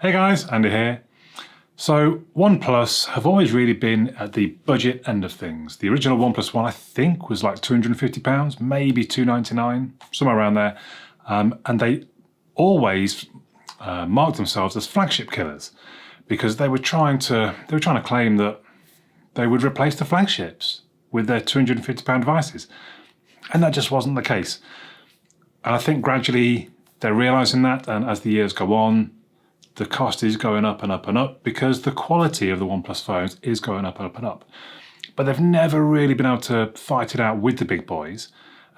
Hey guys, Andy here. So OnePlus have always really been at the budget end of things. The original OnePlus One I think was like £250, maybe $299, somewhere around there. And they always marked themselves as flagship killers because they were trying to claim that they would replace the flagships with their £250 devices. And that just wasn't the case. And I think gradually they're realizing that, and as the years go on, the cost is going up and up and up because the quality of the OnePlus phones is going up and up and up. But they've never really been able to fight it out with the big boys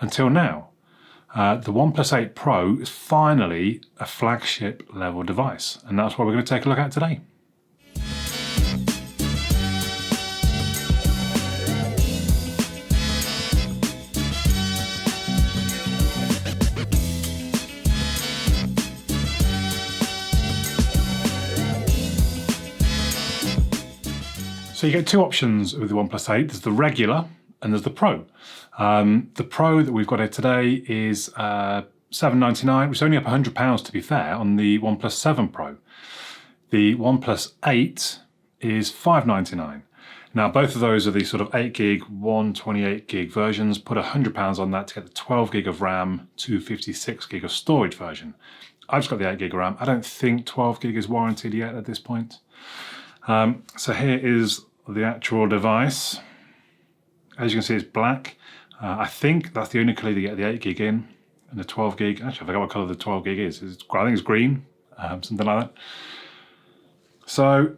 until now. The OnePlus 8 Pro is finally a flagship level device, and that's what we're going to take a look at today. So you get two options with the OnePlus 8. There's the regular and there's the Pro. The Pro that we've got here today is $799, which is only up £100 to be fair on the OnePlus 7 Pro. The OnePlus 8 is $599. Now both of those are the sort of 8 gig, 128 gig versions. Put £100 on that to get the 12 gig of RAM, 256 gig of storage version. I've just got the 8 gig of RAM. I don't think 12 gig is warranted yet at this point. So here is the actual device. As you can see, it's black. I think that's the only colour you get the 8 gig in, and the 12 gig. Actually, I forgot what colour the 12 gig is. I think it's green, something like that. So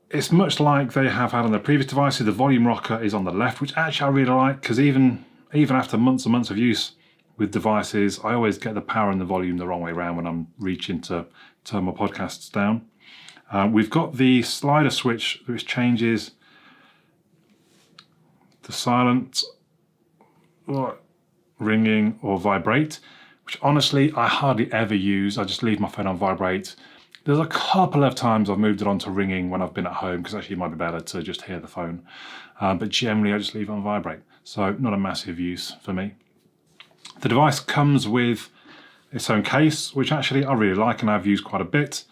it's much like they have had on their previous devices. The volume rocker is on the left, which actually I really like because even after months and months of use with devices, I always get the power and the volume the wrong way around when I'm reaching to turn my podcasts down. We've got the slider switch which changes the silent, or ringing or vibrate, which honestly I hardly ever use. I just leave my phone on vibrate. There's a couple of times I've moved it on to ringing when I've been at home because actually it might be better to just hear the phone. But generally I just leave it on vibrate. So not a massive use for me. The device comes with its own case, which actually I really like and I've used quite a bit.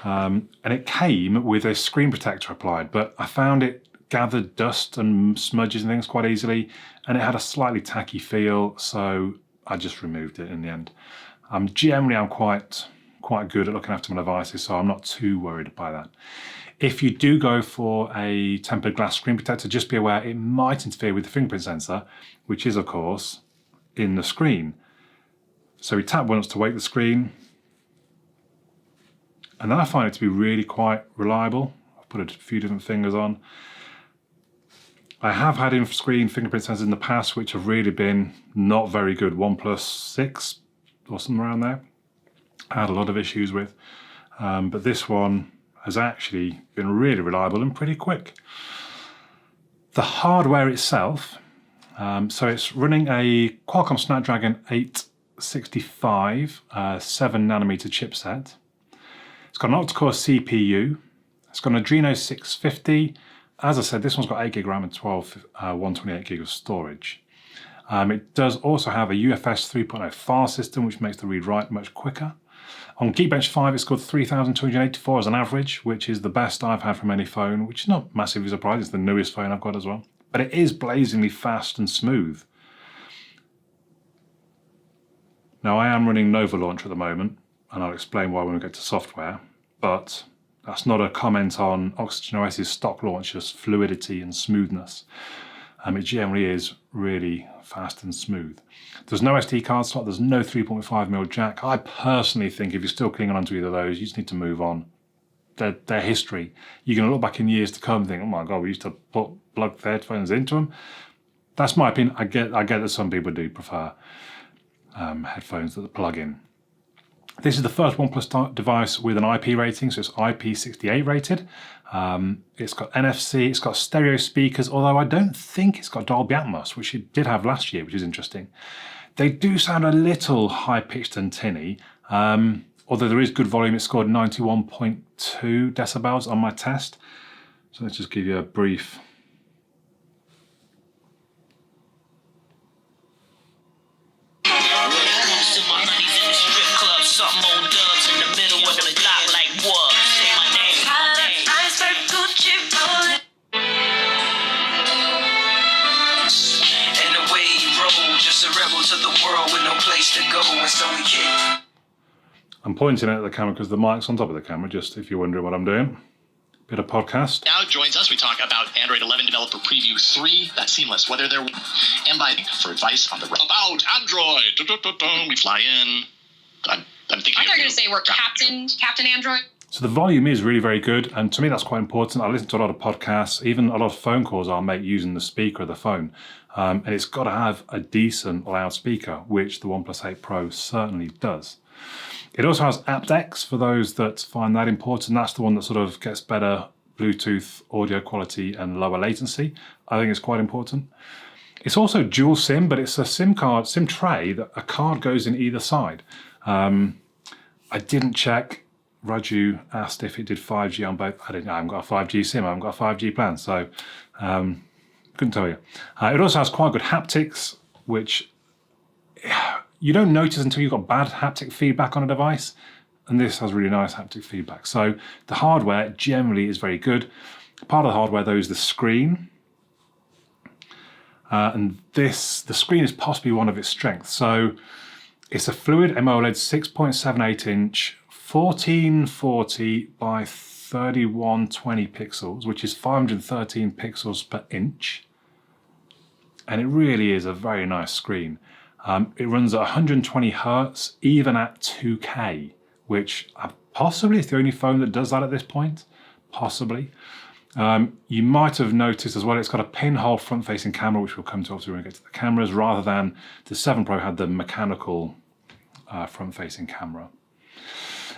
And it came with a screen protector applied, but I found it gathered dust and smudges and things quite easily, and it had a slightly tacky feel, so I just removed it in the end. Generally, I'm quite good at looking after my devices, so I'm not too worried by that. If you do go for a tempered glass screen protector, just be aware it might interfere with the fingerprint sensor, which is, of course, in the screen. So we tap once to wake the screen, and then I find it to be really quite reliable. I've put a few different fingers on. I have had in-screen fingerprint sensors in the past which have really been not very good. OnePlus 6 or something around there I had a lot of issues with. But this one has actually been really reliable and pretty quick. The hardware itself, so it's running a Qualcomm Snapdragon 865 7nm chipset. It's got an octa-core CPU. It's got an Adreno 650. As I said, this one's got 8 gig RAM and 128 gig of storage. It does also have a UFS 3.0 file system, which makes the read-write much quicker. On Geekbench 5, it scored 3,284 as an average, which is the best I've had from any phone, which is not massively surprising. It's the newest phone I've got as well. But it is blazingly fast and smooth. Now, I am running Nova Launch at the moment, and I'll explain why when we get to software, but that's not a comment on OxygenOS's stock launcher's fluidity and smoothness. It generally is really fast and smooth. There's no SD card slot, there's no 3.5mm jack. I personally think if you're still clinging onto either of those, you just need to move on. They're history. You're going to look back in years to come and think, oh my God, we used to plug the headphones into them. That's my opinion. I get that some people do prefer headphones that plug in. This is the first OnePlus device with an IP rating, so it's IP68 rated. It's got NFC, it's got stereo speakers, although I don't think it's got Dolby Atmos, which it did have last year, which is interesting. They do sound a little high-pitched and tinny, although there is good volume. It scored 91.2 decibels on my test. So let's just give you a brief. Something on dubs in the middle of the block like what? I'm pointing at the camera because the mic's on top of the camera, just if you're wondering what I'm doing. Bit of podcast. Now joins us. We talk about Android 11 Developer Preview 3. That's seamless. Whether they're and by for advice on the road. About Android. We fly in. I'm thinking. I thought you were going to say we're Captain Android. So the volume is really very good, and to me that's quite important. I listen to a lot of podcasts, even a lot of phone calls I'll make using the speaker of the phone. And it's got to have a decent loudspeaker, which the OnePlus 8 Pro certainly does. It also has aptX for those that find that important. That's the one that sort of gets better Bluetooth audio quality and lower latency. I think it's quite important. It's also dual SIM, but it's a SIM tray that a card goes in either side. I didn't check. Raju asked if it did 5G on both. I haven't got a 5G SIM, I haven't got a 5G plan, so couldn't tell you. It also has quite good haptics, which you don't notice until you've got bad haptic feedback on a device, and this has really nice haptic feedback. So the hardware generally is very good. Part of the hardware though is the screen, and the screen is possibly one of its strengths. So it's a Fluid AMOLED 6.78 inch 1440 by 3120 pixels, which is 513 pixels per inch. And it really is a very nice screen. It runs at 120 Hertz, even at 2K, which possibly is the only phone that does that at this point, possibly. You might have noticed as well, it's got a pinhole front-facing camera, which we'll come to obviously when we get to the cameras, rather than the 7 Pro had the mechanical front-facing camera.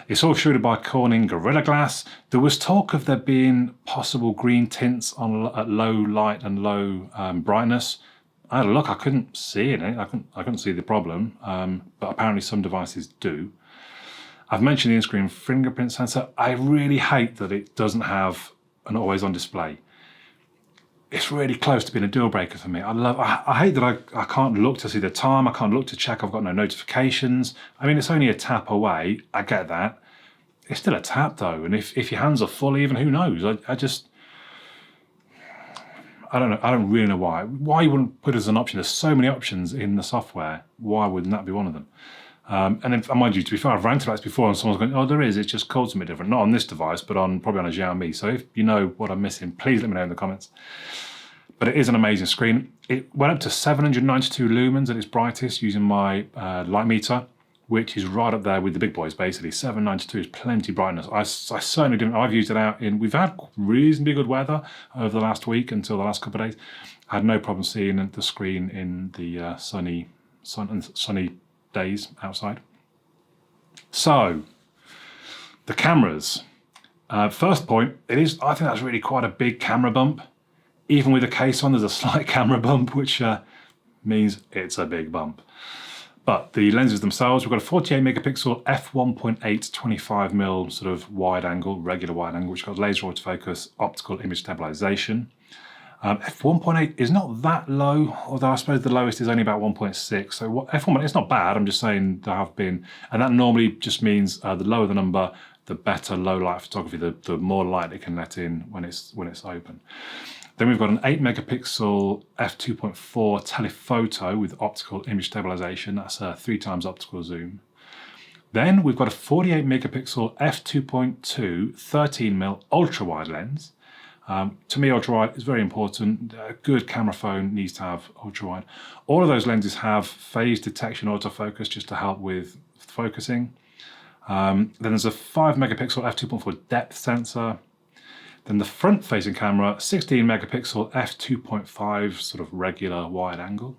It's all shielded by Corning Gorilla Glass. There was talk of there being possible green tints at low light and low brightness. I had a look, I couldn't see it. I couldn't see the problem, but apparently some devices do. I've mentioned the in-screen fingerprint sensor. I really hate that it doesn't have an always-on display. It's really close to being a deal breaker for me. I hate that I can't look to see the time. I can't look to check I've got no notifications. I mean, it's only a tap away. I get that. It's still a tap though. And if your hands are full, even who knows? I don't know. I don't really know why. Why you wouldn't put it as an option? There's so many options in the software. Why wouldn't that be one of them? And then, mind you, to be fair, I've ranted about this before, and someone's going, "Oh, there is. It's just called something different." Not on this device, but probably on a Xiaomi. So if you know what I'm missing, please let me know in the comments. But it is an amazing screen. It went up to 792 lumens at its brightest using my light meter, which is right up there with the big boys. Basically, 792 is plenty brightness. I certainly didn't. I've used it out in. We've had reasonably good weather over the last week until the last couple of days. I had no problem seeing the screen in the sunny days outside. So, the cameras. First point, I think that's really quite a big camera bump. Even with the case on, there's a slight camera bump, which means it's a big bump. But the lenses themselves, we've got a 48 megapixel f1.8 25mm sort of wide angle, regular wide angle, which got laser autofocus, optical image stabilization. F1.8 is not that low, although I suppose the lowest is only about 1.6. So f1.8 it's not bad. I'm just saying there have been, and that normally just means the lower the number, the better low light photography, the more light it can let in when it's open. Then we've got an 8 megapixel f2.4 telephoto with optical image stabilization. That's a 3 times optical zoom. Then we've got a 48 megapixel f2.2 13mm ultra wide lens. To me, ultra wide is very important. A good camera phone needs to have ultra wide. All of those lenses have phase detection autofocus just to help with focusing. Then there's a 5 megapixel f2.4 depth sensor. Then the front-facing camera, 16 megapixel f2.5 sort of regular wide angle.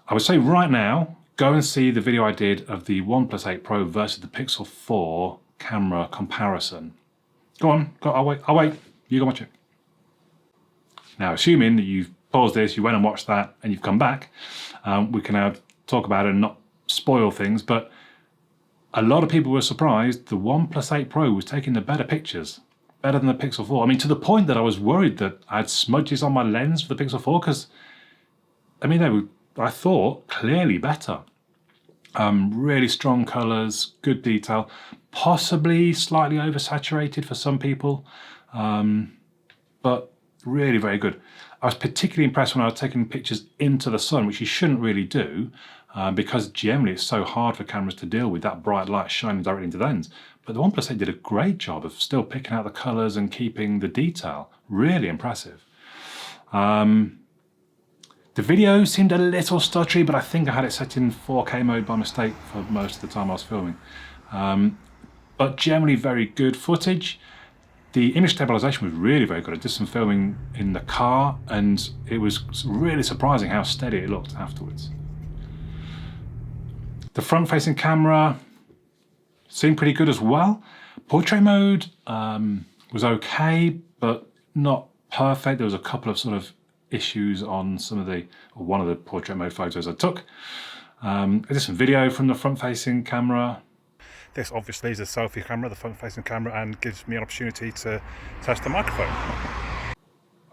I would say right now, go and see the video I did of the OnePlus 8 Pro versus the Pixel 4 camera comparison. Go on, I'll wait. You go watch it. Now, assuming that you've paused this, you went and watched that, and you've come back, we can now talk about it and not spoil things, but a lot of people were surprised the OnePlus 8 Pro was taking the better pictures. Better than the Pixel 4. I mean, to the point that I was worried that I had smudges on my lens for the Pixel 4, because, I mean, they were, I thought, clearly better. Really strong colours, good detail, possibly slightly oversaturated for some people, but really very good. I was particularly impressed when I was taking pictures into the sun, which you shouldn't really do, because generally it's so hard for cameras to deal with that bright light shining directly into the lens. But the OnePlus 8 did a great job of still picking out the colours and keeping the detail. Really impressive. The video seemed a little stuttery, but I think I had it set in 4K mode by mistake for most of the time I was filming. But generally very good footage. The image stabilization was really very good. I did some filming in the car and it was really surprising how steady it looked afterwards. The front-facing camera seemed pretty good as well. Portrait mode was okay, but not perfect. There was a couple of sort of issues on one of the portrait mode photos I took. I did some video from the front-facing camera. This obviously is a selfie camera, the front-facing camera, and gives me an opportunity to test the microphone.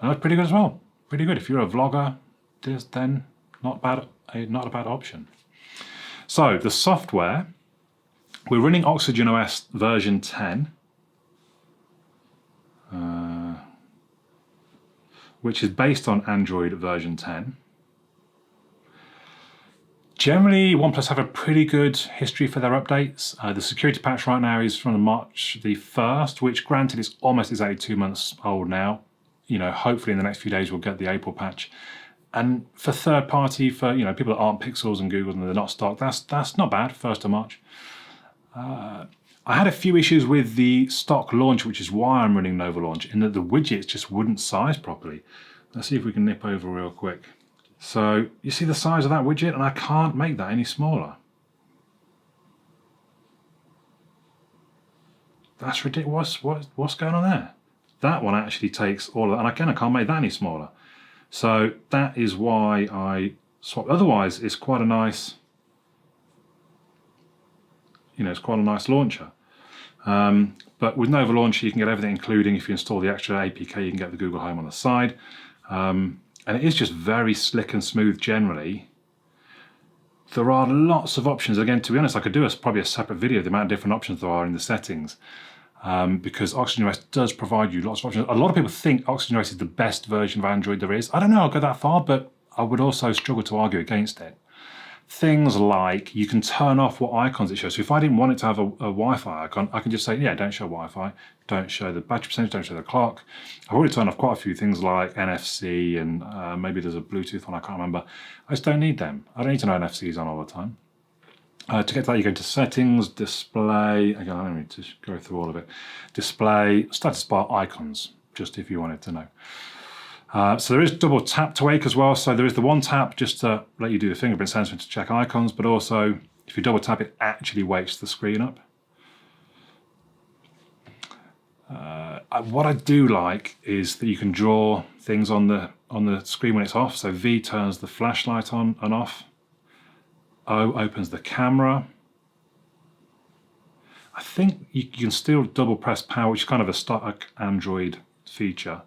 And that's pretty good as well. Pretty good. If you're a vlogger, then not a bad option. So the software, we're running OxygenOS version 10, which is based on Android version 10. Generally, OnePlus have a pretty good history for their updates. The security patch right now is from March the 1st, which granted is almost exactly 2 months old now. You know, hopefully in the next few days we'll get the April patch. And for third party, for people that aren't Pixels and Google and they're not stock, that's not bad, 1st of March. I had a few issues with the stock launch, which is why I'm running Nova Launch, in that the widgets just wouldn't size properly. Let's see if we can nip over real quick. So you see the size of that widget, and I can't make that any smaller. That's ridiculous. What's going on there? That one actually takes all of that, and I can't make that any smaller. So that is why I swapped. Otherwise, it's quite a nice, it's quite a nice launcher. But with Nova Launcher, you can get everything, including if you install the extra APK, you can get the Google Home on the side. And it is just very slick and smooth generally. There are lots of options. Again, to be honest, I could do probably a separate video of the amount of different options there are in the settings, because OxygenOS does provide you lots of options. A lot of people think OxygenOS is the best version of Android there is. I don't know, I'll go that far, but I would also struggle to argue against it. Things like you can turn off what icons it shows. So if I didn't want it to have a Wi-Fi icon, I can just say, yeah, don't show Wi-Fi, don't show the battery percentage, don't show the clock. I've already turned off quite a few things like NFC and maybe there's a Bluetooth one, I can't remember. I just don't need them. I don't need to know NFC's on all the time. To get to that, you go into settings, display. Again, I don't need to go through all of it. Display, status bar, icons, just if you wanted to know. So there is double tap to wake as well. So there is the one tap just to let you do the fingerprint sensor to check icons, but also if you double tap, it actually wakes the screen up. What I do like is that you can draw things on the screen when it's off. So V turns the flashlight on and off. O opens the camera. I think you can still double press power, which is kind of a stock Android feature.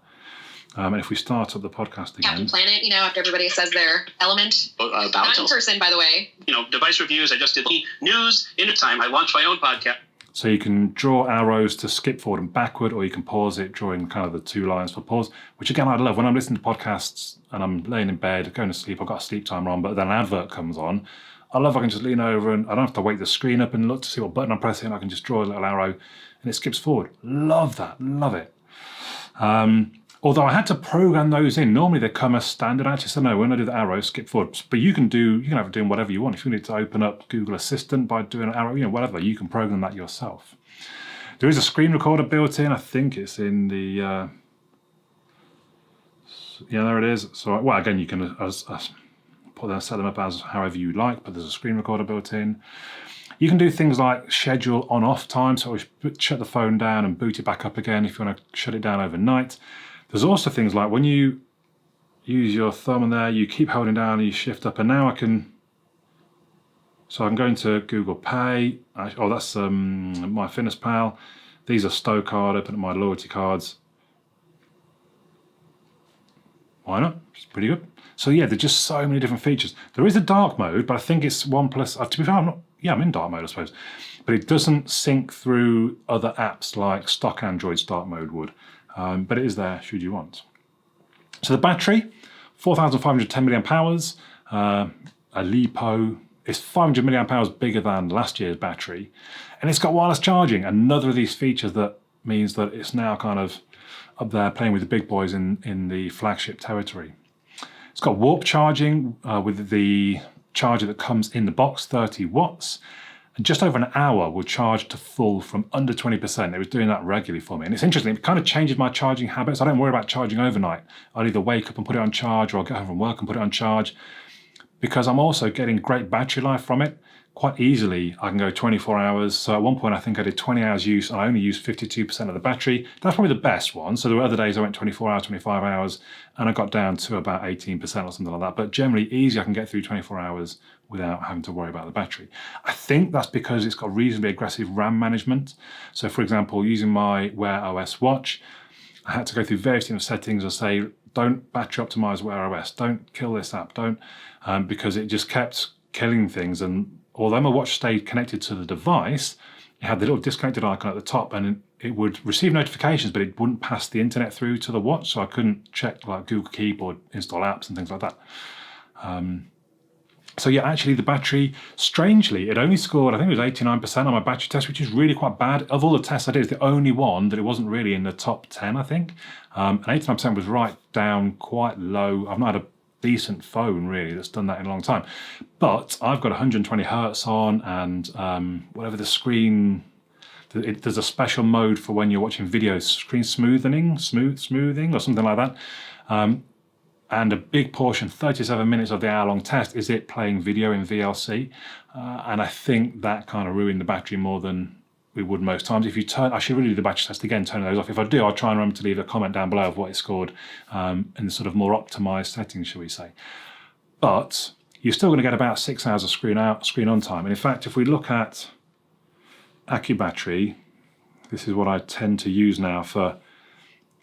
And if we start up the podcast again. Captain Planet, after everybody says their element. Not in person, by the way. Device reviews. I just did news in time. I launched my own podcast. So you can draw arrows to skip forward and backward, or you can pause it, drawing kind of the 2 lines for pause, which again, I love. When I'm listening to podcasts and I'm laying in bed, going to sleep, I've got a sleep timer on, but then an advert comes on. I love I can just lean over and I don't have to wake the screen up and look to see what button I'm pressing. I can just draw a little arrow and it skips forward. Love that. Love it. Although I had to program those in. Normally they come as standard. I actually said, no, when I do the arrow, skip forward. But you can have it doing whatever you want. If you need to open up Google Assistant by doing an arrow, whatever, you can program that yourself. There is a screen recorder built in. I think it's in the, yeah, there it is. So, well, again, you can set them up as however you like, but there's a screen recorder built in. You can do things like schedule on-off time. So shut the phone down and boot it back up again if you want to shut it down overnight. There's also things like when you use your thumb in there, you keep holding down and you shift up, and now I can go into Google Pay. That's my Fitness Pal. These are Stocard, open up my loyalty cards. Why not? It's pretty good. So yeah, there's just so many different features. There is a dark mode, but I think it's OnePlus. To be fair, I'm in dark mode, I suppose. But it doesn't sync through other apps like stock Android dark mode would. But it is there should you want. So the battery, 4,510 milliamp hours, a LiPo It's 500 milliamp hours bigger than last year's battery, and it's got wireless charging. Another of these features that means that it's now kind of up there playing with the big boys in the flagship territory. It's got warp charging with the charger that comes in the box, 30 watts, and just over an hour will charge to full from under 20%. It was doing that regularly for me. And it's interesting, it kind of changes my charging habits. I don't worry about charging overnight. I'll either wake up and put it on charge, or I'll get home from work and put it on charge, because I'm also getting great battery life from it. Quite easily, I can go 24 hours. So at one point, I think I did 20 hours use, and I only used 52% of the battery. That's probably the best one. So there were other days I went 24 hours, 25 hours, and I got down to about 18% or something like that. But generally easy, I can get through 24 hours without having to worry about the battery. I think that's because it's got reasonably aggressive RAM management. So for example, using my Wear OS watch, I had to go through various different settings and say, don't battery optimize Wear OS, don't kill this app, don't, because it just kept killing things. And although my watch stayed connected to the device, it had the little disconnected icon at the top, and it would receive notifications, but it wouldn't pass the internet through to the watch, so I couldn't check like Google Keep or install apps and things like that. So yeah, actually the battery, strangely, it only scored, I think it was 89% on my battery test, which is really quite bad. Of all the tests I did, it's the only one that it wasn't really in the top 10, I think. And 89% was right down quite low. I've not had a decent phone really that's done that in a long time. But I've got 120 hertz on, and whatever the screen, there's a special mode for when you're watching videos, screen smoothing or something like that. And a big portion, 37 minutes of the hour-long test, is it playing video in VLC. And I think that kind of ruined the battery more than we would most times. If you turn, I should really do the battery test again, turn those off. If I do, I'll try and remember to leave a comment down below of what it scored in sort of more optimized settings, shall we say. But you're still going to get about 6 hours of screen on time. And in fact, if we look at AccuBattery, this is what I tend to use now for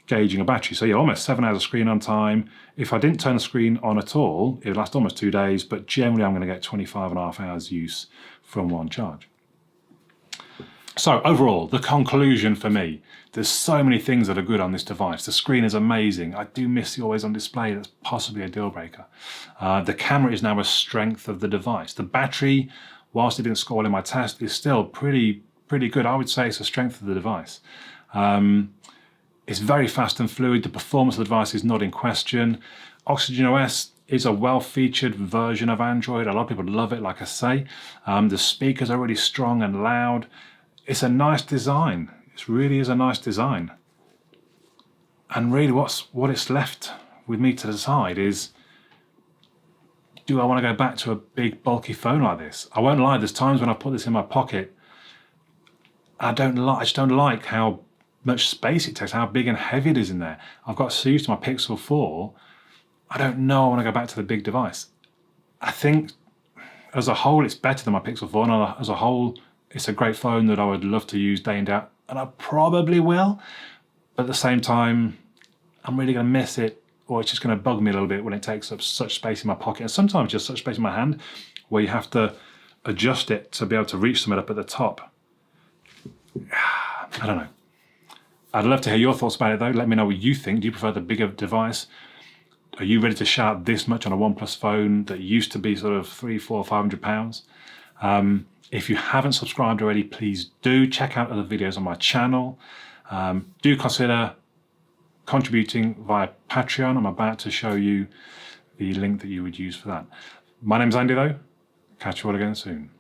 gauging a battery. So yeah, almost 7 hours of screen on time. If I didn't turn the screen on at all, it would last almost 2 days, but generally I'm going to get 25.5 hours use from one charge. So overall, the conclusion for me, there's so many things that are good on this device. The screen is amazing. I do miss the always on display. That's possibly a deal breaker. The camera is now a strength of the device. The battery, whilst it didn't score well in my test, is still pretty good. I would say it's a strength of the device. It's very fast and fluid. The performance of the device is not in question. OxygenOS is a well-featured version of Android. A lot of people love it, like I say. The speakers are really strong and loud. It's a nice design. It really is a nice design. And really what it's left with me to decide is, do I want to go back to a big bulky phone like this? I won't lie, there's times when I put this in my pocket, I just don't like how much space it takes, how big and heavy it is in there. I've got so used to my Pixel 4, I don't know I want to go back to the big device. I think as a whole it's better than my Pixel 4, and as a whole it's a great phone that I would love to use day in, day out, and I probably will, but at the same time I'm really going to miss it, or it's just going to bug me a little bit when it takes up such space in my pocket, and sometimes just such space in my hand where you have to adjust it to be able to reach something up at the top. I don't know. I'd love to hear your thoughts about it though. Let me know what you think. Do you prefer the bigger device? Are you ready to shout this much on a OnePlus phone that used to be sort of £300, £400, £500? If you haven't subscribed already, please do check out other videos on my channel. Do consider contributing via Patreon. I'm about to show you the link that you would use for that. My name's Andy though. Catch you all again soon.